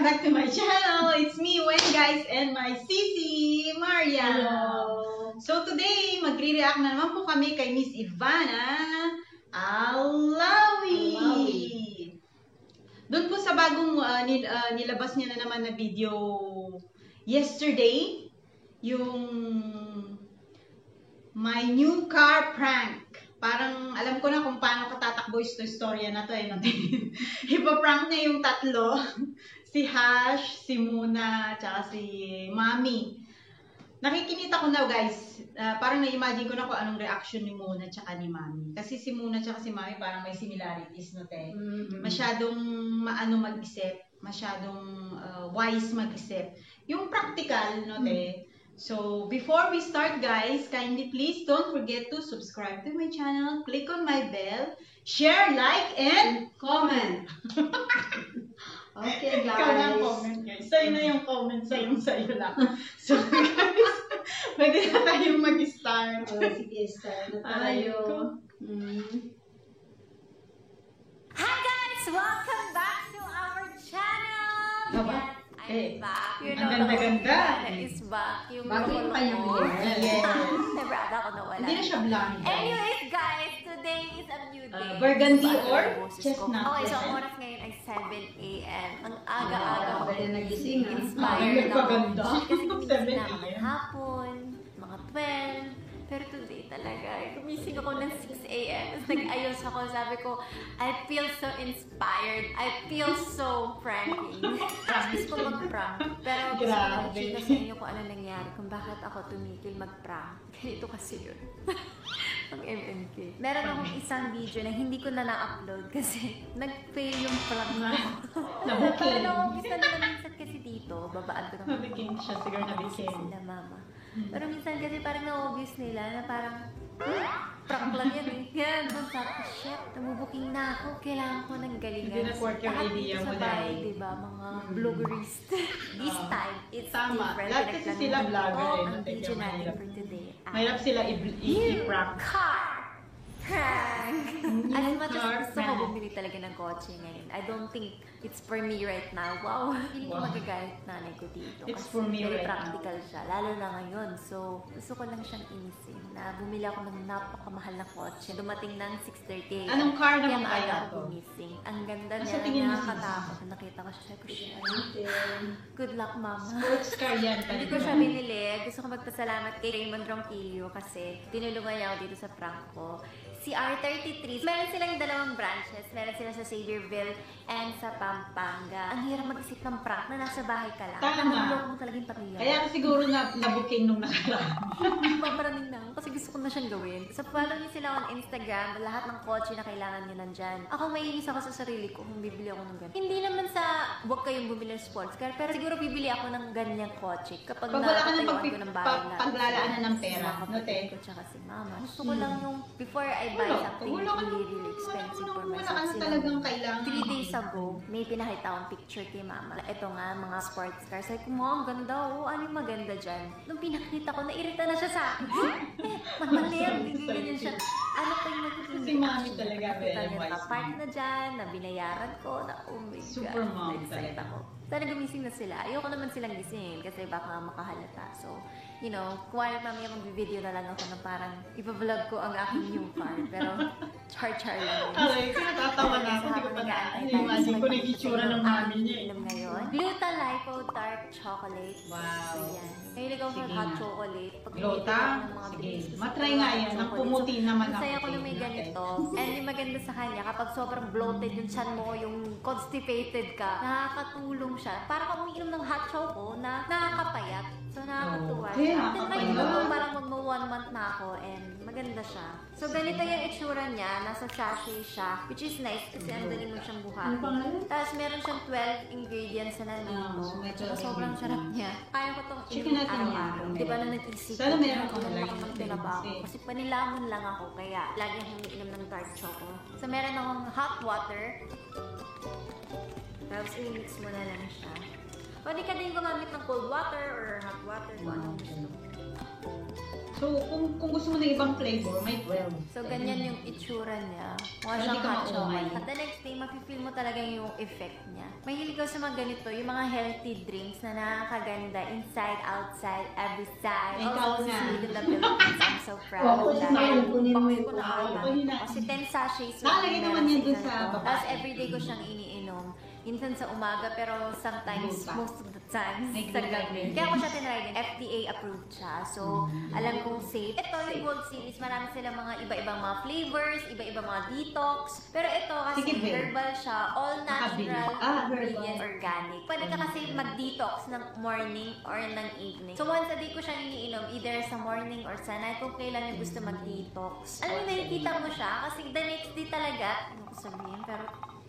back to my channel. It's me, Wen, guys, and my sisi, Maria. Hello. So today, magre-react na naman po kami kay Miss Ivana Alawi. Doon po sa bagong nilabas niya na naman na video yesterday, yung my new car prank. Parang alam ko na kung paano katatakbo yung storya na to eh. Ipaprank niya yung tatlo. Si Hash, si Muna, tsaka si Mami. Nakikinita ko na guys. Parang na-imagine ko na kung anong reaction ni Muna tsaka ni Mami. Kasi si Muna tsaka si Mami parang may similarities no te. Masyadong maano mag-isip. Masyadong wise mag-isip. Yung practical no te. So, before we start guys, kindly please don't forget to subscribe to my channel, click on my bell, share, like, and comment. Okay guys. Ikaw na comment guys. Sa'yo na yung comment, sa'yo lang. So guys, pwede na tayong mag-start. Sige, start na tayo. Hi guys! Welcome back to our channel! Aba? I'm back. You ang know, ganda-ganda. is back. Yung Bago yung kanyang ko. hair. Yes. Never ata ako nawala. Hindi na siya blonde. Anyways guys, today is a new day. Burgundy Bago or ang boses ko. chestnut? Okay, so ang oras ngayon ay 7 a.m. Ang aga-aga ko. Pwede nagising ha. Inspired ako. Nagpaganda. Kasi gumising 7 na ako ng a.m. hapon, mga 12. Pero today talaga, gumising ako ng 6 a.m. Tapos nag-ayos ako. Sabi ko, I feel so inspired. I feel so pranking. Gusto ko mag-prank. Pero gusto ko lang i-chika sa inyo kung ano nangyari. Kung bakit ako tumigil mag-prank. Ganito kasi yun. Ang MMK. Meron akong isang video na hindi ko na na-upload kasi nag-fail yung prank ko. Nabuking. Parang na-office na nila minsan kasi dito. Babaan ko ng Nabuking siya, siguro nabuking. sila mama. Pero minsan kasi parang na-obvious nila na parang prank lang yan eh. Yan, doon sabi ko, shit, nabubuking na ako. Kailangan ko ng galingan. Hindi na-work yung Lahat idea dito mo sa bahay, dahil. diba, mga vloggerist. This time, it's Tama. different. Lahat kasi sila vlogger eh, Ang no? video Medyo natin mahirap. for today ay Mahirap sila i-prank. car prank. As much car as gusto ko prank. bumili talaga ng kotse ngayon, I don't think it's for me right now. Wow, hindi ko Wow. magagalit nanay ko dito. It's kasi for me very right practical siya, lalo na ngayon. So, gusto ko lang siyang inisin na bumili ako ng napakamahal na kotse. Dumating ng 6:30 a.m. Anong car Kaya naman maaga kaya ako to? gumising. Ang ganda Sa niya, tingin mo, nakakatakot. Nakita ko siya, good luck, mama. Sports car yan Hindi talaga. ko siya binili. Gusto ko magpasalamat kay Raymond Ronquillo kasi tinulungan niya ako dito sa prank ko. Si R33, meron silang dalawang branches. Meron sila sa Xavierville and sa Pampanga. Ang hirap mag-isip ng prank na nasa bahay ka lang. Tama. Naluloko mo talagang pamilya. Kaya siguro na-booking nung nakaraan. Paparating na ako kasi gusto ko na siyang gawin. So, follow niyo sila on Instagram. Lahat ng kotse na kailangan niyo nandyan. Ako maiinis ako sa sarili ko kung bibili ako ng ganyan. Hindi naman sa huwag kayong bumili ng sports car, pero siguro bibili ako ng ganyang kotse kapag Pag wala ka ng napatayuan ko ng bahay na. paglalaanan ng pera, Sa no, te? kapatid ko tsaka si mama. Gusto ko lang yung before I buy Wala. something Wala ka really, really expensive for wala ka myself. na talagang kailangan. 3 days ago, may pinakita akong picture kay mama. Ito nga, mga sports cars. Sabi ko, ang ganda. Oh, ano yung maganda dyan? Nung pinakita ko, nairita na siya sa akin. Mahal na yan. Ganyan siya. Ano pa yung magiging Si mami talaga, Nakita very niya, wise nakapark na dyan, na binayaran ko, na oh my God. Super mom Na-excite talaga. ako. Sana gumising na sila. Ayoko naman silang gisingin kasi baka makahalata. So, you know, kuwari mamaya mag-video na lang ako na parang ipa-vlog ko ang aking new car. Pero, char-char lang yun. Aray, natatawa na ako. Hindi ko pa na-imagine ko na yung itsura ng mami niya eh. Inom ngayon. Gluta Lipo Dark Chocolate. Wow. So, yan. Mahilig ako sa Sige. hot chocolate. Pag Gluta? bumili ako ng mga Sige. bilis, gusto Matry ko nga hot yan. Ang chocolate. pumuti naman ako. Masaya ko na may Okay. ganito. And yung maganda sa kanya, kapag sobrang bloated yung chan mo, yung constipated ka, nakakatulong siya. Para kang umiinom ng hot choco na nakakapayat. So, nakakatuwa Okay, siya. nakakapayat. Tinry ko to, parang magmo 1 month na ako and maganda siya. So, ganito yung itsura niya. Nasa sachet siya, which is nice kasi ang dali mo siyang Ano buhatin. pangalan? Tapos, meron siyang 12 ingredients na nandito. so may 12 Tsaka sobrang sarap niya. Kaya ko itong Chicken inumin natin yan. araw-araw. Di ba na nag-isip? Sana meron ka Kung lagi ng ng trabaho. flavors, eh. Kasi panilamon lang ako, kaya lagi akong umiinom ng dark choco. So, meron akong hot water. Tapos, i-mix mo na lang siya. Pwede ka din gumamit ng cold water or hot water kung anong gusto mo. So, kung gusto mo ng ibang flavor, may 12. So, ganyan yung itsura niya. Mukha Pwede siyang ka hot maumay. chocolate. At the next day, mafe-feel mo talaga yung effect niya. Mahilig ako sa mga ganito, yung mga healthy drinks na nakakaganda inside, outside, every side. Ikaw Also, na. sweet in the Philippines. I'm so proud Oo, of that. kunin mo Kunin yung ko na tao. ako. Kasi 10 sachets. Nakalagay naman yan dun sa isang baba. Tapos everyday ko siyang iniinom. Minsan sa umaga, pero sometimes, Buta. most of the times, May sa gulay gabi. din. Kaya ko siya tinry din. FDA approved siya. So, alam kong safe. Ito, yung Gold Series, marami silang mga iba-ibang mga flavors, iba-ibang mga detox. Pero ito, kasi Sige, babe. herbal siya, all natural, Nakabili. ingredient, organic. Pwede ka kasi mag-detox ng morning or ng evening. So, once a day ko siya iniinom, either sa morning or sa night, kung kailan yung gusto mag-detox. Alam mo, nakikita mo siya, kasi the next day talaga, ano ko sabihin, pero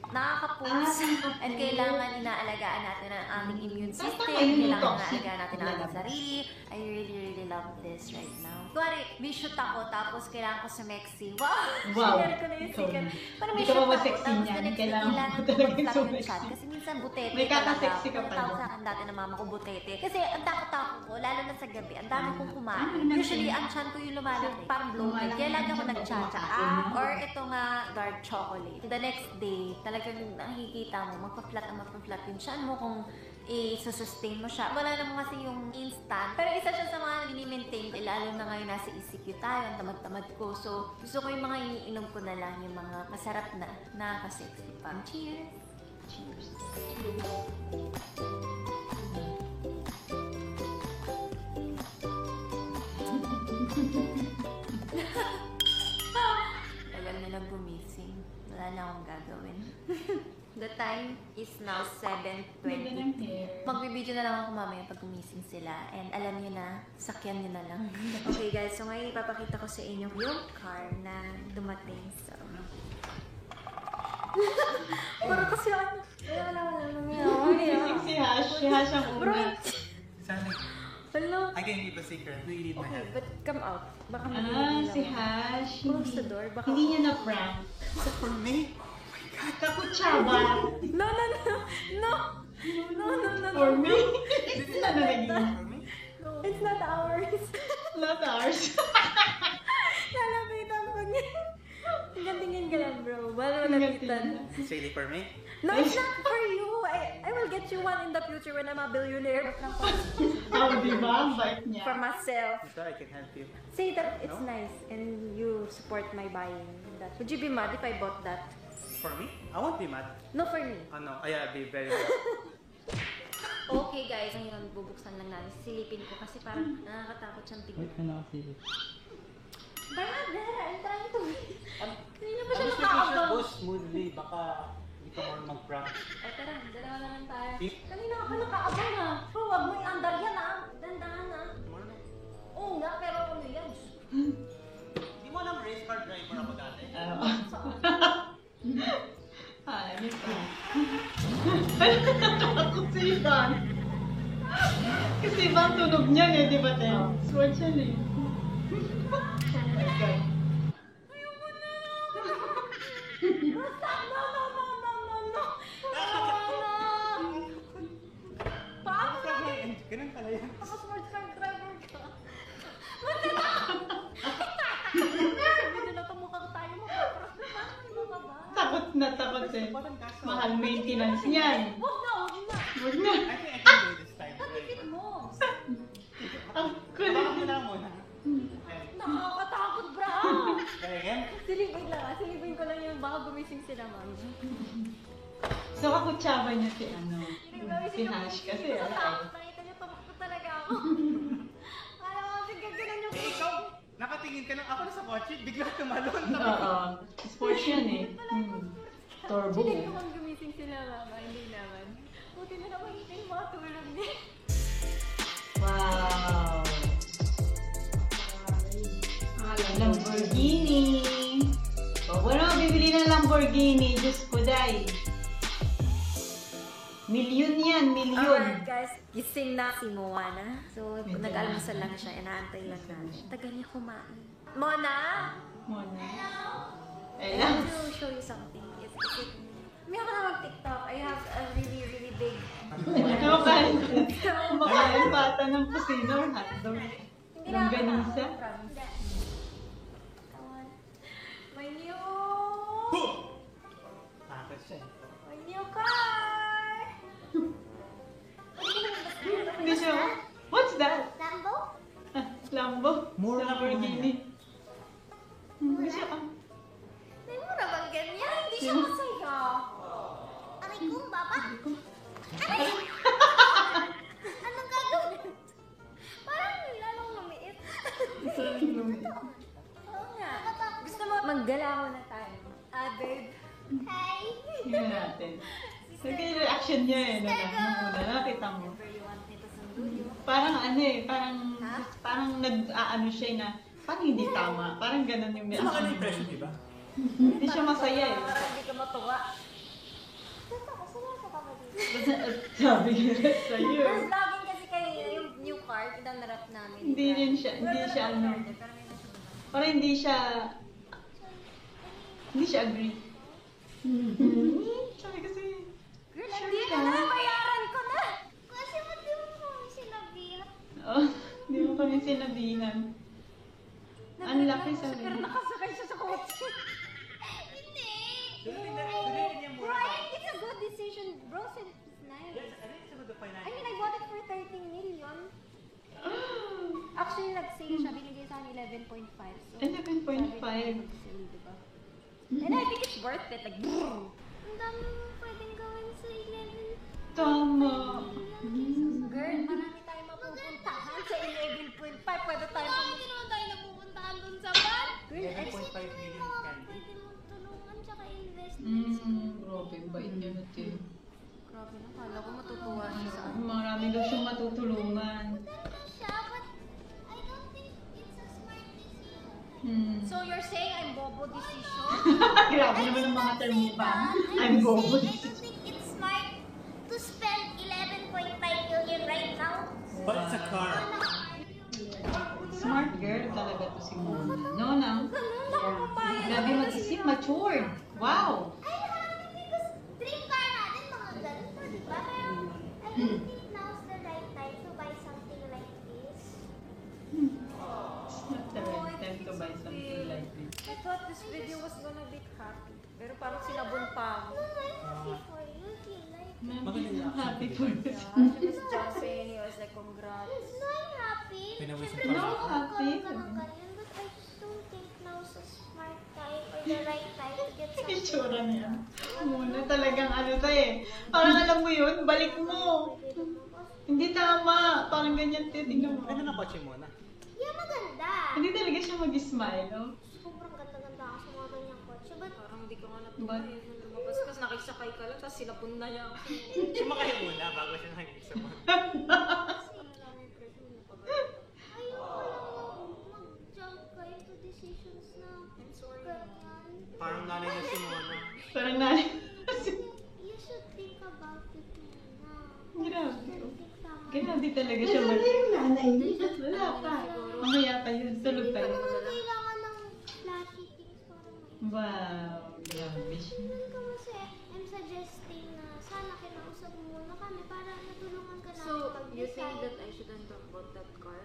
nakaka-pulse. And kailangan inaalagaan natin ang ating immune system. Tama, yung Kailangan toxic. inaalagaan natin ang ating sarili. I really love this right now. Kuwari, may shoot ako, tapos kailangan ko sa Mexi. Wow! Wow. Share ko na yung secret. Parang may Hindi ka shoot pa ako, ma-sexy tapos niyan. the next day, Kailangan mo kailangan ko talaga yung mag-stop yung sumexy. chat. Kasi minsan butete May kakasexy ka pa Tawag doon. sa akin dati na mama ko butete. Kasi ang takot-takot ko, lalo na sa gabi, ang dami kong kumain. Ano naman Usually, yun? ang chan ko yung lumalaki. Parang bloated. Kaya lagi ako nagchacha. Or ito nga, dark chocolate. The next day, talagang nakikita mo, magpa-flat yung chan mo kung i-sustain mo siya. Wala naman kasi yung instant. Pero isa siya sa mga mini-maintain. Lalo na ngayon nasa ECQ tayo, ang tamad-tamad ko. So, gusto ko yung mga iniinom ko na lang, yung mga masarap na, nakaka-sexy pa. Cheers! Cheers. Tagal na lang gumising. Wala na akong gagawin. The time is now Ganda 7:20. ng hair. Magbibideo na lang ako mamaya pag gumising sila. And alam niyo na, sakyan niyo na lang. Okay guys, so ngayon ipapakita ko sa inyo yung car na dumating. So, para kasi ano. Si Hash. Si Hash ang Bro, una. Sana. hello. I can keep a secret. Do you need my Okay, help? but come out. Baka Ah, mabibigyan si lang. Hash. Close the door. Baka Hindi niya na-prank. Is that for me? Kakutsaba. No, no, no. No. No, no, no, no. For me. Hindi na nalagyan. For me? No, it's not ours. Not ours. Lalapitan pa niya. Tingnan ka lang, bro. Wala malapitan. It's really for me? No, it's not for you. I will get you one in the future when I'm a billionaire. Oh, di ba? Ang bait niya. For myself. I'm sure I can help you. Say that it's No? nice and you support my buying that. Would you be mad if I bought that? For me? I won't be mad. No, for me. Oh no, I'll be very mad. Okay, guys. Ngayon, bubuksan lang namin. Silipin ko kasi parang nakakatakot siyang tignan. ka na kasi. Tara, I'm trying to. Kanina pa siya Just make sure nakaabang. go smoothly. Baka hindi ka more mag-prank. Ay, tara, dalawa na lang tayo. Eh? Kanina ka pa nakaabang ha. Bro, wag mo i-under yan ha. Dandahan ha. Tomorrow na. Oo nga, pero ano yan? Hindi mo alam race car driver ako dati. Ano pa? Natatakot si Ivan. Kasi Ivan tunog niyan eh, di ba, Ten? Sword siya eh. Oh my God. No. Paano na? Ganun pala yan. Ako smart car driver ka. Sabi na tumukha tayo mo. Ano ka ba? Takot na takot eh. Mahal maintenance niyan. Huwag na, huwag na. Huwag na. I think I can do this time. Tatikit mo. Ang Baka kulit. mo na muna. Nakakatakot, bra. Try again? Silipin lang ah. Silipin ko lang yung baka gumising sila, mami. So, kakutsaba niya si ano. Si Hash kasi. Natatakot. Nakita niyo, tumakbo talaga ako. Kala ko kasi gaganan yung Eh, ikaw, nakatingin ka lang ako na sa kotse, bigla tumalon. Oo. Sports yan eh. Turbo. Hindi naman gumising sila, mama. Hindi naman. Buti na naman yung mga tulog niya. Wow. Lamborghini. O, wala mo bibili ng Lamborghini. Diyos ko, day. Milyon yan, milyon. Alright guys, gising na si Moana. So, Medyo nag-almusal lang siya. Inaantay lang natin. Tagal niya kumain. Mona! Mona. I Ayan. want to show you something. It's may ako na mag-TikTok. I have a really big... Kumakain bata ng pusino or hotdog. Hindi na ako Longganisa. promise. My new... Tapos My new car! Hindi siya. What's that? Lambo? Lambo. Mura lang Lamborghini. Hindi siya. May mura bang ganyan? Hindi siya masaya. Aray ko, baba. Anong gagawin? Parang lalong lumiit. Oo nga. Gusto mo, maggala muna tayo. Babe. Hi. Tingnan natin. Sige, reaction niya eh. Muna, nakita mo. Whenever you want me to sundo you. Parang ano eh, parang nag-aano siya na, parang hindi tama. Parang ganun yung Tama ka na reaction. impression, di ba? Hindi siya masaya eh. Parang hindi ka matuwa. Totoo, seryoso ka ba dito? Sabi niya sa'yo. We're vlogging kasi kayo yung new car, pinanarap namin. Hindi rin siya, hindi siya ano. Parang hindi siya agree. Sabi kasi, Girl, hindi na na, bayaran ko na! Kasi ba't di mo kami sinabihan? oh, hindi mo kami sinabihan. Ang laki sabi. Pero nakasakay siya sa kotse. Hindi. Sulitin niya Bro, mura. I think it's a good decision. Bro said it's nice. Yes, I think it's a good I financial. mean, I bought it for 13 million. Actually, nag-sale siya. Binigay sa akin 11.5. So, 11.5. Sale, diba? And I think it's worth it. Like, boom! Ang dami mo pwedeng gawin sa 11. Tama. Girl, marami tayong mapupuntahan sa 11.5. Pwede tayo Bakit naman tayo napupuntahan dun sa bar? Girl, 11.5 million candy. Pwede mong tulungan tsaka investments. Grabe, bait niya na ito. grabe na. Kala ko matutuwa siya sa ano. Marami daw siyang matutulungan. Maganda siya, but I don't think it's a smart decision. So, you're saying I'm bobo decision? Grabe naman ang mga term mo ba? I'm I bobo. don't think it's smart to spend 11.5 million right now. But it's a car. Smart girl talaga to si Mona. No, no. Ganun, nakapapayag. Grabe mag-isip, matured. Wow. Ay, happy because dream car natin mga ganito, di ba? Pero I don't think now's the right time to buy something like this. It's not the right time to buy something like this. I thought this video was gonna be happy. Pero parang sinabon pa ako. No, I'm happy for you if you like. Mami, I'm happy for this. Yeah, she was jumping. He was like, congrats. No, I'm happy. Pinawisan Siyempre, pa ako. magkakaroon Happy. ka ng ganyan, but I just don't think now's a smart time or the right time to get something. Itsura niya. Muna talagang ano to eh. Parang alam mo yun, balik mo. Pwede lumabas. Hindi tama. Parang ganyan titignan mo. Ano na kotse mo na? Yeah, maganda. Hindi talaga siya mag-smile, no? Sobrang ganda-ganda ako sa mga ganyang kotse, but Parang hindi ko nga natuwa But- eh. Nung lumabas kasi nakisakay ka lang, tapos sinapon na niya ako. Sumakay muna bago siya nakikisa mo. ayoko lang mag-jump kayo to decisions na ganyan. Parang nanay na si Mona. Parang nanay. You should think about it muna. Grabe. Don't think tama. Grabe talaga siya mag... Wala pa. Mamaya pa yun. Tulog pa Ano yun. naman kailangan ng flashy things para may... Wow. Grabe siya. Ganun ka kasi, I'm suggesting na sana kinausap mo muna kami para natulungan ka namin So, you think pag-decide. that I shouldn't talk about that car?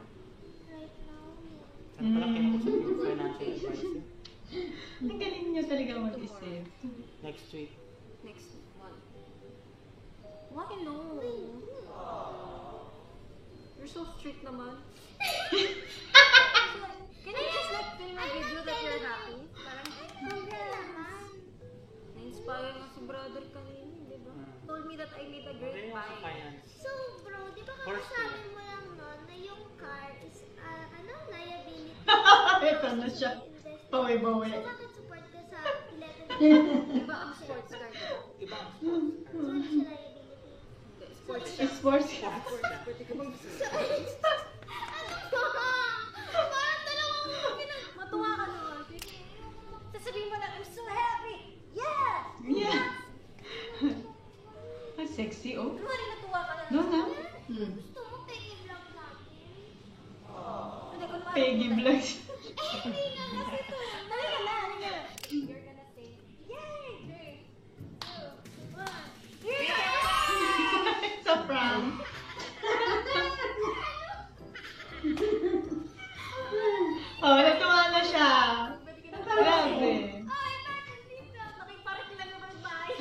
Right now, yeah. Ano pala kinakusap yung financial advisor? Ang galing niya talaga mag-isip. Next week. Next one. Why no? You're so strict naman. Can you just like film a video that you're happy? Parang, Huwag naman. na-inspire nga si brother kanina, di ba? Told me that I made a great Hindi yung sa buy. finance. So, bro, di ba First kakasabi mo lang nun na yung car is, liability Ito na siya. investment? Bawi-bawi. So, bakit support ka sa 11? Di ba ang sports car? Iba ang So, hindi siya liability. Hindi, sports car. Sports. Pwede ka bang Ano ba? Parang dalawang matuwa ka naman? Sasabihin mo lang, I'm so happy! Yeah! Yeah. Ang sexy, oh. Ano rin natuwa ka na? No, na? gusto mo pegi vlog natin? Hindi ko naman. Peggy Vlogs. Hindi nga kasi to. Halika na, halika na. You're gonna say, yay! 3, 2, 1. It's a prank. Oh, natuwa na siya. Pwede ka na. Grabe. Ay, bakit dito? Nakiparik lang naman yung bahay.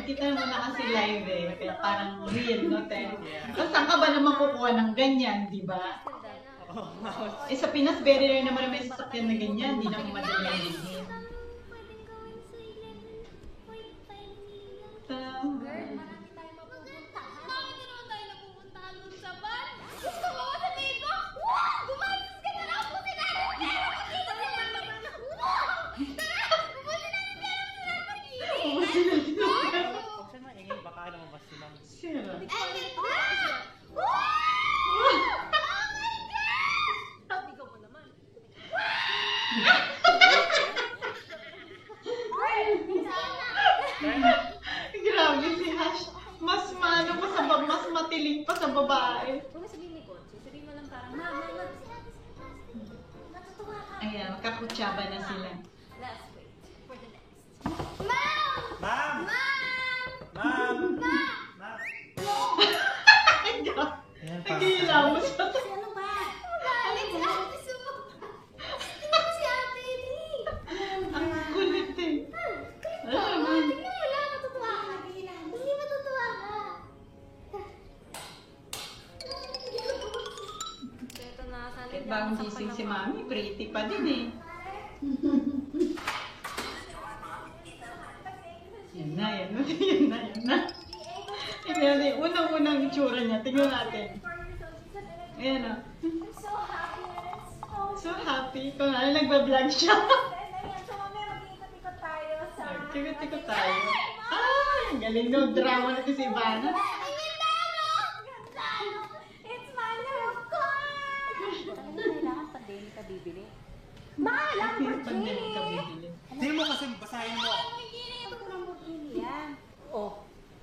nakikita naman na kasi live eh. Kaya parang real, no, Ten? Tapos saan ka ba naman kukuha ng ganyan, di ba? Eh sa Pinas, very rare naman may sasakyan na ganyan. Hindi naman madali ang bilhin. Pwedeng gawin sa 11.5 million. Girl, marami tayo mapupunta. Bakit naman tayo napupuntahan dun sa bar? Gusto mo ba sabihin ko? Wow! Gumastos ka na lang! Buti natin pera! Buti natin pera! Wow! Tara! Buti natin pera! Buti natin pera! Huwag siya maingay, baka lumabas si ma'am. Sira. And then, wow! Oh my God! Bigaw mo naman. Grabe si Hash. Mas maano pa sa mas matiling pa sa babae. Huwag mo sabihin ni Kotse. Sabihin mo lang parang, Ma. Natutuwa ka. Ayan, magkakutsaba na sila. Let's wait for the next. Ma'am! Ma'am! Ma'am! Ma'am! Ma'am! Ma'am! Ay, grabe. Ayan, Naghihilaw mo siya. Kasi ano ba? Galit si Ate Su. Tingnan mo si Ate Edi. Ang kulit eh. Tingnan mo lang, matutuwa ka. Hindi matutuwa ka. So ito na. Sana Kahit bagong gising si Mami, pretty pa din eh. Yan na, yan na, yan na, yan na. Tingnan natin, unang-unang itsura niya. Tingnan natin. Ayan o. I'm so happy. So happy. Kung ano, nagbablog siya. So, mamaya mag-iikot-ikot tayo sa... Tikot-tikot tayo. Ah, ang galing no. Drama na si Ivana. Ay, Gandano! Gandano! It's my new car! Talagang kailangan pandemic ka bibili. Mahal ang Pandemic ka bibili. Hindi mo kasi basahin mo. Ito Lamborghini yan. Oh,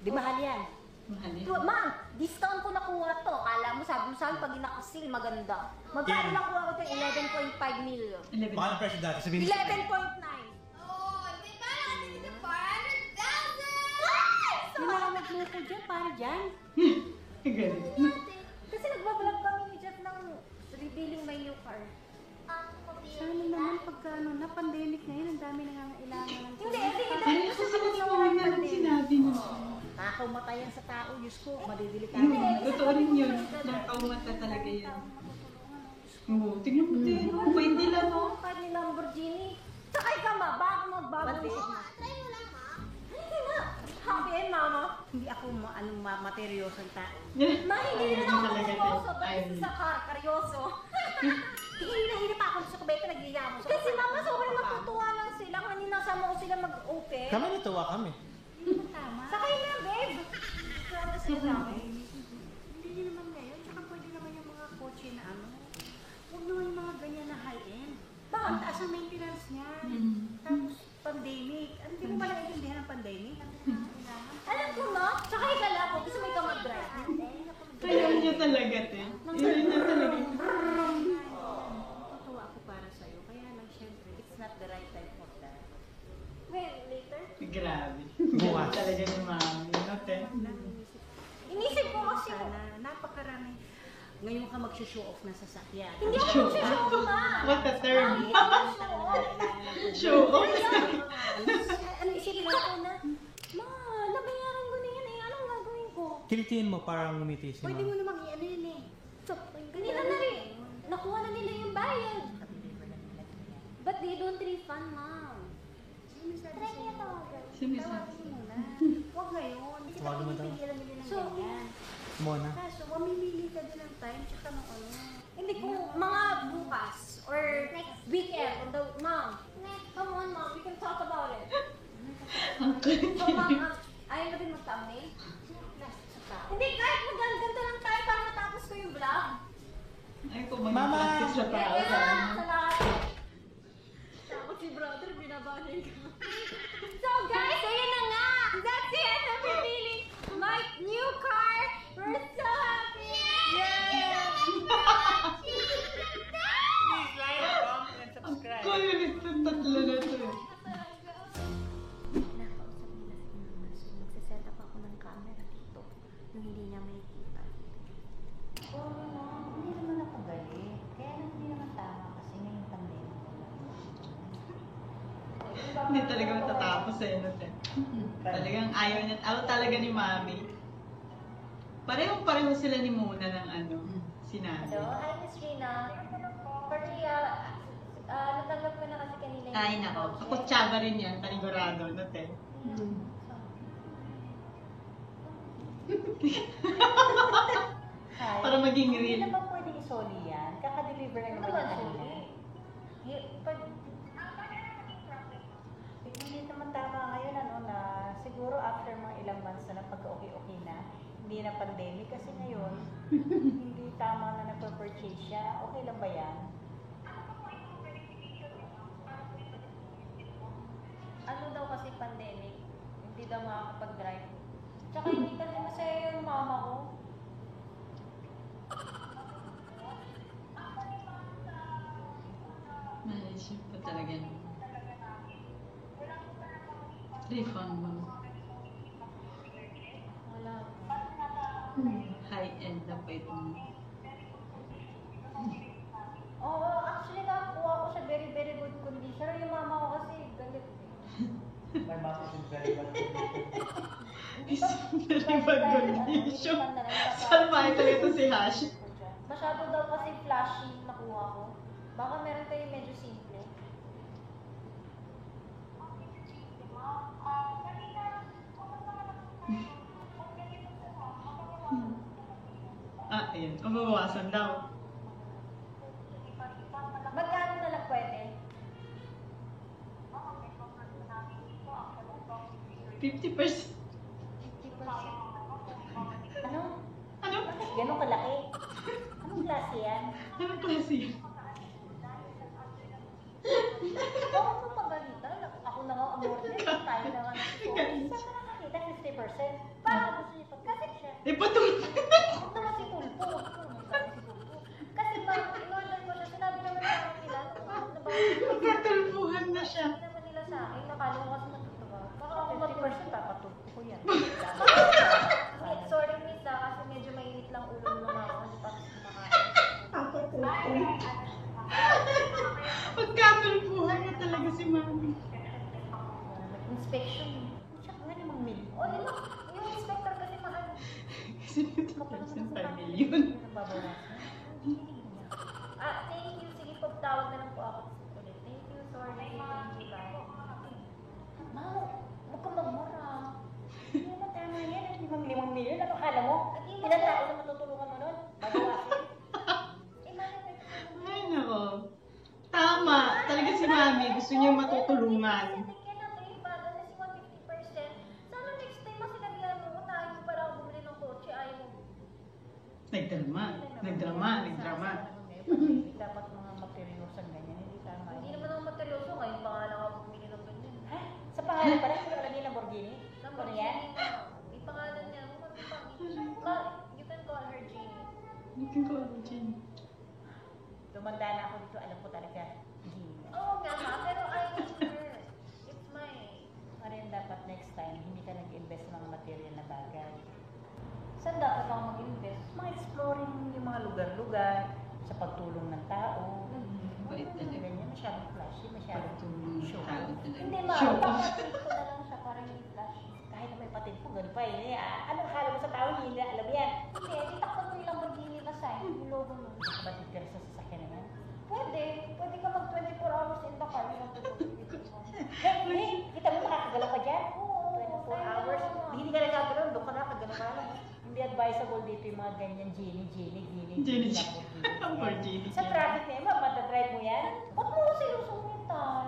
di mahal yan. Mahal eh. Ma'am, discount ko nakuha to. Kala mo, sabi mo sa akin, pag nakasil, maganda. Magkano Yeah. nakuha ko ito? 11.5 million. 11. Baka ang presyo dati, sabihin mo. 11.9. Oh, di ba natin dito 400,000? Hinawag mo ko dyan, para dyan. Ang galing. Kasi nagbablog kami ni Jeff ng revealing my new car. Sana naman pagka na pandemic na yun, ang dami nangangailangan ng Hindi. Ano kasi sinasabi na nung sinabi niya? Nakaumatayan sa tao, Diyos ko, madidelikado. Totoo rin yun. Nakaumata talaga yan. Oo, tingnan mo din. Pwede lang oh. Kahit ni Lamborghini. Sakay ka ma, baka magbago. Try mo lang, ma. Hindi na. Happy and mama. Hindi ako materyosong tao. Ma, hindi rin ako Talaga Seryoso, din. Ayaw dahil niya. sa car, karyoso. Hihina pa ako sa kubeta, nagiya mo. Kasi mama, sobrang natutuwa lang sila. Kanina sama ko sila mag-open. Kami natuwa kami. Sakay na, babe. Grabe sila. Hindi naman ngayon. Tsaka pwede naman yung mga kotse na ano. Huwag naman yung mga ganyan na high-end. Baka ang taas ang maintenance niya. Tapos pandemic. Hindi mo ba naiintindihan ang pandemic? Alam ko no? Sakay ka lang. Gusto mo ikaw mag-drive. Ayaw niya talaga, te. Ayaw niya talaga. Totoo ako para sa'yo. Kaya lang, syempre, it's not the right time for that. Well, later. Grabe. Bukas. Talaga ni Mami, no, te? Inisip ko kasi. Sana, napakarami. Ngayon ka mag-show off ng sasakyan. Hindi ako mag-show ma. What a term. Show Show off. Ano isipin ko na? Ma, nabayaran ko na yan eh. Anong gagawin ko? Kilitiin mo parang ngumiti si Pwede mo ma'am. namang i-ano yun eh. So, Kanina na rin. Nakuha na nila yung bayad. But they don't refund, ma'am. Try niya tawagan. Sumisa. tawagin mo na. Huwag ngayon. Kasi Tawagin mo daw. pinipigilan nila ng So, ganyan. Mona. Kaso, mamimili ka din ng time tsaka ng ano. Hindi kung mga bukas or weekend. Ma'am, come on ma'am, we can talk about it. So ma'am, ayaw mo din mag-thumbnail? Hindi, kahit maganda lang tayo para matapos ko yung vlog. Ay, kung mag-practice sa tao, sabi niya. Salamat. Tapos si brother, binabanay ka. So guys, ayun na nga. That's the end of revealing my new car. We're so happy. Please like, comment, and Ang subscribe. kulit itong tatlo na to. Nakausap nila si mama. So, magsiset up ako ng camera dito. Nung hindi niya makikita. Hindi naman ako galit. Kaya lang hindi naman tama kasi ngayong pandemic. Hindi talaga matatapos eh, no, te? Talagang ayaw niya. Ayaw talaga ni Mami. Pareho sila ni Muna ng sinabi. Hello, hi Miss Rina. Korea, natanggap ko na kasi kanina yung Ay, nako. Kakutsaba rin yan. Panigurado. No, te? Hi. Para maging Hindi real. naman pwedeng isoli yan. Kaka-deliver na naman yung kanina. Hindi naman tama ngayon na siguro after mga ilang months na pagka-okay-okay na, hindi na pandemic kasi ngayon, hindi tama na nagpa-purchase siya. Okay lang ba yan? Ano daw kasi pandemic, hindi daw makakapag-drive. Tsaka hindi kasi masaya yung mama ko. Naisip ko talaga. Refund mo. Wala. High-end na pa itong. Oo, actually nakakuha ko sa very very good condition. Pero yung mama ko kasi galit. My mouth is in very bad condition. Very bad condition. Salmay talaga ito si Hash. Masyado daw kasi flashy nakuha ko. Baka meron kayo medyo simple. Ayun. Mabawasan daw. Magkano na lang pwede? 50%. 50%. Ano? Ano? Bakit ganun kalaki? Anong klase yan? Anong klase yan? Bakit mo pagalitan? Ako na nga umorder. Tayo na nga Ganun. Saan ka nakakita 50%? Bakit gusto niyo pag-kasi siya? Ipatulog. Huwag naman si Tulpo. Kasi parang in-order ko siya, sinabi naman sa akin nila, Magkatulpuhan na siya. Sinabi naman nila sa akin, nakalo ko kasi matutuwa. Baka ako 50% papatulpo ko yan. Sorry miss kasi medyo mainit lang ulo mo na ako. Hindi pa kasi kumakain. Magkatulpuhan na talaga si Mami. Inspection. Siya nga namang million. O, yun lang. Yung inspector kasi mahal. Kasi 50% per million. Babawasan. Thank you. Sige, pagtawag na lang po ako ulit. Thank you. Sorry. Thank you, bye. Mau, huwag kang magmura. Hindi naman tama yan. Ang 5 million. Ano kala mo? Ilan tao na matutulungan mo nun? Babawasan. Ay, nako. Tama. Talaga si Mami. Gusto niya matutulungan. Kaya na ito yung bago na si 150%. Sana next time mas sinabihan mo, unahin mo para ako bumili ng kotse. Ayaw mo. Nagdrama. Dapat mga materials ang ganyan. Hindi tama. Hindi naman ako materyoso. Ngayon pa nga lang ako bumili ng ganyan. Ha? Sa pangalan pa rin? Wala niya Lamborghini? Number Ano yan? May pangalan niya. You can call her Jeannie. You can call her Jen. Tumanda na ako dito. Alam ko talaga. Gini. Oo nga ma, pero I know her. It's my... Marin dapat next time, hindi ka nag-invest ng mga material na bagay. Saan dapat ako mag-invest? Mga exploring yung mga lugar-lugar, sa pagtulong ng tao. Bait talaga. Ganyan, masyadong flashy, masyadong Pagtulong ng show. tao talaga. Hindi ma, Show off. papatid ko na lang siya para hindi flash. Kahit na may patid po, ganun pa eh. Anong akala mo sa tao, hindi na alam yan. Hindi, di takot ko yung Lamborghini na sign. Yung logo nun. Kapatid ka rin sa sasakyan na yan. Pwede. Pwede ka mag 24 hours in the car. Yung Hey, kita mo makakagalaw ka dyan? Oo, 24 hours. Hindi ka nagagalaw, doon ka na, kagalaw ka lang. Hindi advisable dito yung mga ganyan, Genie. Genie. Lamborghini. Sa traffic na yun, matadrive mo yan? Ba't mo ko sinusungitan?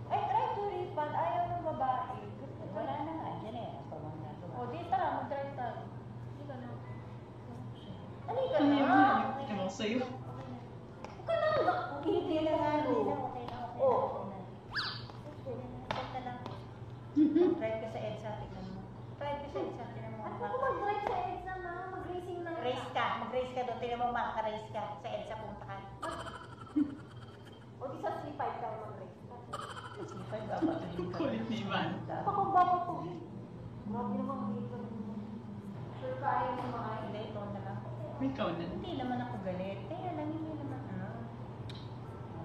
I try to refund. Ayaw ng babae. Wala na nga, dyan eh. Pawang na ito. O, di tara, mag-drive tayo. Hindi ka na. Ano ka Ano na? yun? Ewan sa'yo. Huwag ka na. Hindi na nga, Oo. Drive ka sa EDSA, tignan mo. Drive ka sa EDSA, tignan mo. At kung mag-drive sa EDSA na, mag-racing na. Mag-race ka doon, tignan mo makaka-race ka. Sa EDSA, punta ka. O, di sa C5 tayo mag-race. C5, babatuloy ka. Kulit ni Ivan. Pakaba ko po. Grabe naman dito. Sure kaya mo mga Hindi, ito na lang. Ikaw na. Hindi naman ako galit. Kaya lang, hindi naman mga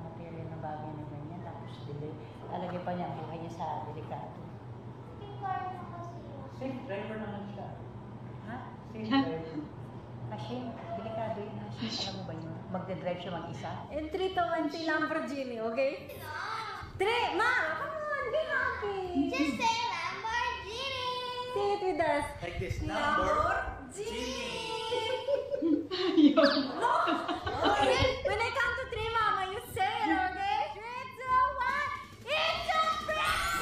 material na bagay na ganyan. Tapos, delay. Lalagay pa niya ang buhay niya sa delikado. Hindi ko car na kasi. Safe driver naman siya. Ha? Safe driver. Hashim, delikado yun, Hashim. Alam mo ba yun? Magdadrive siya mag-isa? In 3 to 1 si Lamborghini, okay? 3! Ma! Come on! Be happy! Just say Lamborghini! Say it with us. Like this. Lamborghini! Yun. Okay, when I count to 3, Mama, you say it, okay? 3, 2, 1, it's a prank!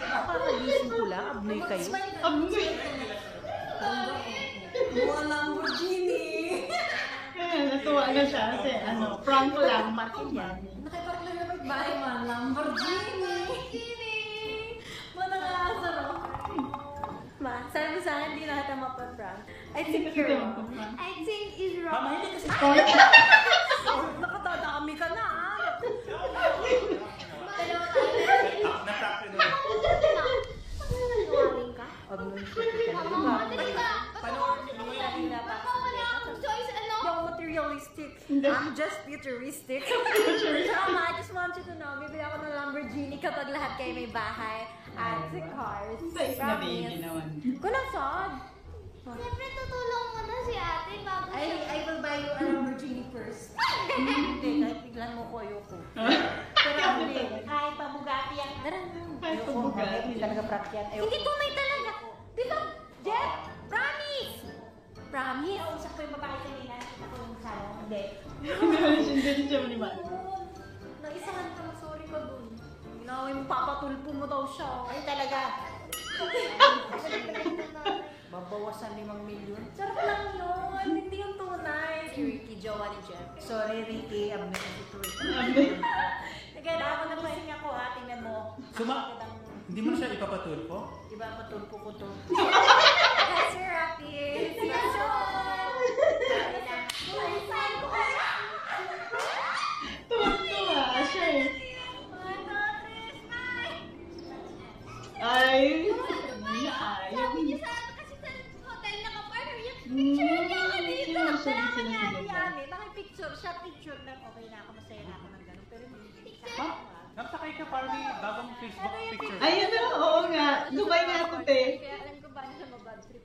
Nakakagising ko lang, abnoy kayo. Abnoy. Mga Lamborghini! Ayan, natuwa na siya kasi prank ko lang. Market yan. Nakipaglag na magbahay, man. Lamborghini! Manangasar ako. Ma, sabi mo sa akin, hindi na kita mapaprank. I think you're wrong. I think is Mama, wrong. hindi kasi. Nakatadami ka na, ah! Na-prank ko na. Sinungaling ka? Abnoy siya talaga. Panoorin niyo mga yan. Yo, materialistic. I'm just futuristic. Mama, I just want you to know, bibili ako ng Lamborghini kapag lahat kayo may bahay at the cars. Safe na baby naman. Kunasod. Siyempre, tutulong mo na si ate bago siya. I will buy you a Lamborghini first. Hindi, kahit biglan mo ko, ayoko. Pero hindi, kahit pa Bugatti yan. Darang. Kahit Ayoko, Bugatti. hindi talaga prank yan. Ayoko. Hindi tunay talaga. Di ba, Jeff? Promise! Promise? Usap ko yung babae kanina, kita ko yung salon. Hindi. Hindi siya maniwala. Naisahan ka na, sorry ka dun. Ginawin mo, papatulpo mo daw siya. Ay talaga. Babawasan 5 milyon. Sarap lang yun. Hindi yung tunay. Si Ricky, jowa ni Jeff. Sorry, Ricky. Abnoy kasi ito. Nagkailangan ko na pa Nagising ako ha, tingnan mo. Hindi mo na siya ipapatulpo? Iba patulpo ko to. Hi, Sir Rafi. See you soon. Tuwa-tuwa siya eh. Ay. Sabi niyo sa ano kasi sa hotel nakapartner yung picture niya ka dito. Kailangan niya, Yami. Nakipicture siya, picture lang. Okay na ako, masaya na ako ng ganun. Pero hindi Ma'am, nagsakay ka parang may bagong Facebook picture. Ayun na, oo nga. Dubai nga ito, te. Kaya alam ko ba siya mabad trip.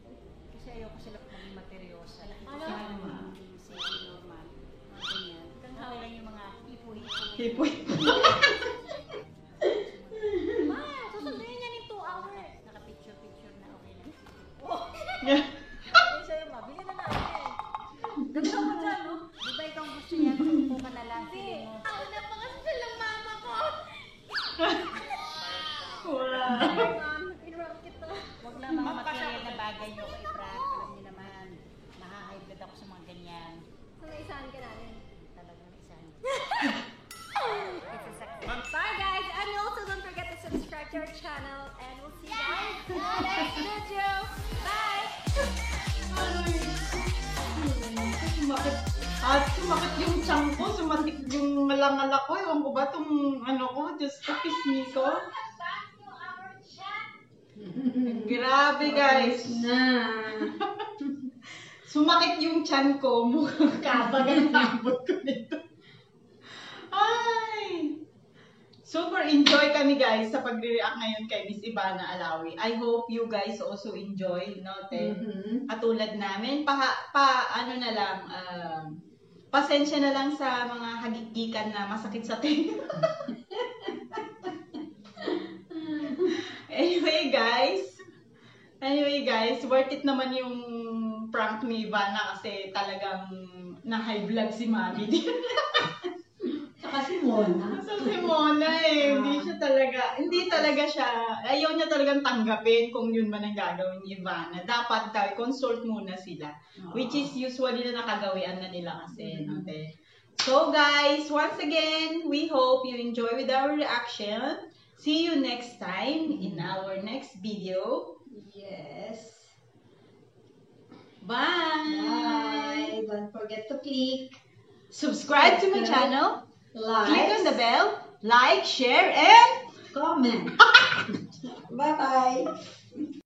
kasi ayoko sila maging materyosa. Ano? Sige, normal. Mga ganyan. Okay lang yung mga hipo-hipo. Hipoy. Ma, susundin niya ni 2 hours. Naka-picture-picture na okay na. Ay, sa'yo, ma. Bigyan na natin. Ganda mo dyan, no? Di ba ikaw gusto niya? Upo ka na lang. Hindi. Feeling mo. Ako na pa kasi silang mama ko. Wow. Ma'am, pinrock kita. Huwag lang mga material na bagay nyo kay Frank. Alam niyo naman, nakaka-high blood ako sa mga ganyan. So, naisahan ka namin. Talagang isa. Bye, guys. And also, don't forget to subscribe to our channel. And we'll see you guys in the next video. Bye! Sumakit yung tiyan ko, sumakit yung malangala ko. Ewan ko ba itong ko, just pisngi ko. Grabe guys. Sumakit yung tiyan ko, mukhang kabagan nabot ko nito. Ay! Super enjoy kami guys sa pagre-react ngayon kay Miss Ivana Alawi. I hope you guys also enjoy, no, te? Katulad namin, pasensya na lang sa mga hagigikan na masakit sa tenga. Anyway guys, worth it naman yung prank ni Ivana kasi talagang na-high blood si Mami din. Saka si Mona. So si Mona hindi talaga siya, ayaw niya talagang tanggapin kung yun man ang gagawin ni Ivana. Dapat consult muna sila. Which is usually na nakagawian na nila kasi. No, te? So guys, once again, we hope you enjoy with our reaction. See you next time in our next video. Yes. Bye! Bye. Don't forget to click, Subscribe to my channel. like, Click on the bell. Like, share, and comment. Bye-bye.